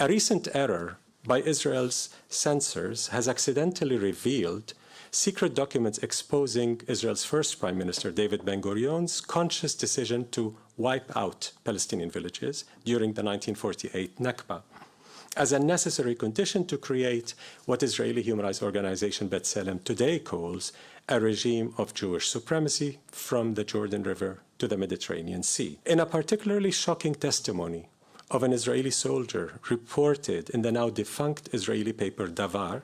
A recent error by Israel's censors has accidentally revealed secret documents exposing Israel's first Prime Minister, David Ben-Gurion's conscious decision to wipe out Palestinian villages during the 1948 Nakba, as a necessary condition to create what Israeli human rights organization B'Tselem today calls a regime of Jewish supremacy from the Jordan River to the Mediterranean Sea. In a particularly shocking testimony of an Israeli soldier reported in the now defunct Israeli paper Davar,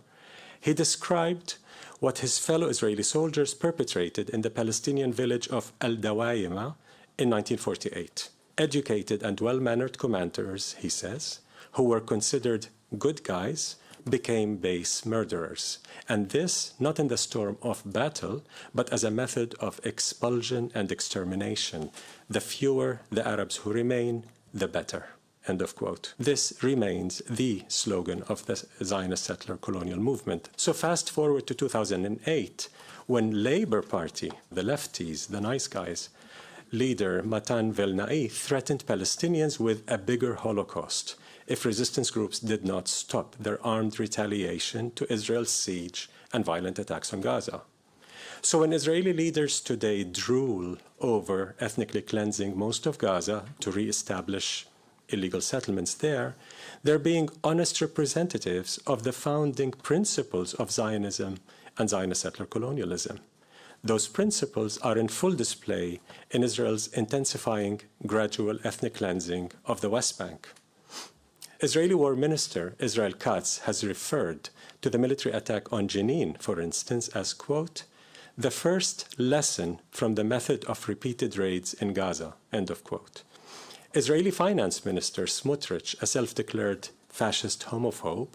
he described what his fellow Israeli soldiers perpetrated in the Palestinian village of Al-Dawayima in 1948. Educated and well-mannered commanders, he says, who were considered good guys, became base murderers. And this, not in the storm of battle, but as a method of expulsion and extermination. The fewer the Arabs who remain, the better. End of quote. This remains the slogan of the Zionist settler colonial movement. So fast forward to 2008, when Labour Party, the lefties, the nice guys, leader Matan Velnai threatened Palestinians with a bigger Holocaust if resistance groups did not stop their armed retaliation to Israel's siege and violent attacks on Gaza. So when Israeli leaders today drool over ethnically cleansing most of Gaza to re-establish illegal settlements there, they're being honest representatives of the founding principles of Zionism and Zionist settler colonialism. Those principles are in full display in Israel's intensifying gradual ethnic cleansing of the West Bank. Israeli War Minister Israel Katz has referred to the military attack on Jenin, for instance, as, quote, the first lesson from the method of repeated raids in Gaza, end of quote. Israeli Finance Minister Smotrich, a self-declared fascist homophobe,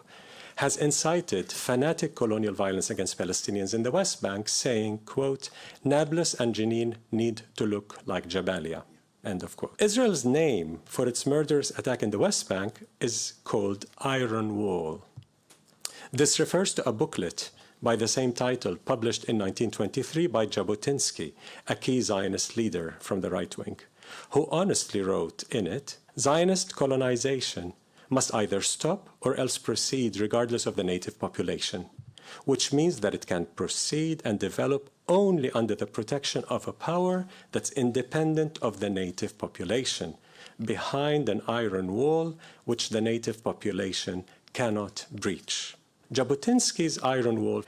has incited fanatic colonial violence against Palestinians in the West Bank, saying, quote, Nablus and Jenin need to look like Jabalia, end of quote. Israel's name for its murderous attack in the West Bank is called Iron Wall. This refers to a booklet by the same title published in 1923 by Jabotinsky, a key Zionist leader from the right wing, who honestly wrote in it, Zionist colonization must either stop or else proceed regardless of the native population, which means that it can proceed and develop only under the protection of a power that's independent of the native population, behind an iron wall which the native population cannot breach. Jabotinsky's iron wall,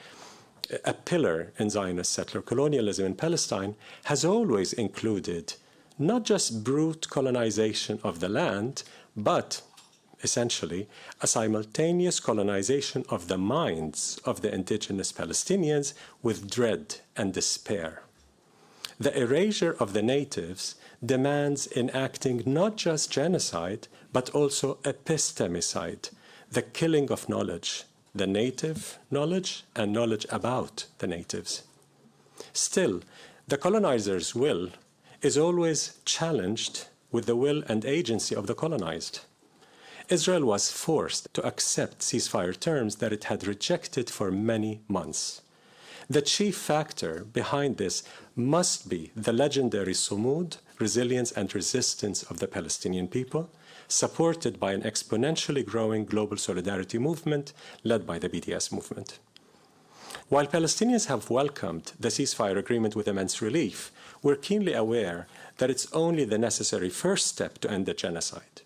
a pillar in Zionist settler colonialism in Palestine, has always included not just brute colonization of the land, but essentially a simultaneous colonization of the minds of the indigenous Palestinians with dread and despair. The erasure of the natives demands enacting not just genocide, but also epistemicide, the killing of knowledge, the native knowledge and knowledge about the natives. Still, the colonizer's will is always challenged with the will and agency of the colonized. Israel was forced to accept ceasefire terms that it had rejected for many months. The chief factor behind this must be the legendary sumud, resilience and resistance of the Palestinian people, supported by an exponentially growing global solidarity movement led by the BDS movement. While Palestinians have welcomed the ceasefire agreement with immense relief, we're keenly aware that it's only the necessary first step to end the genocide.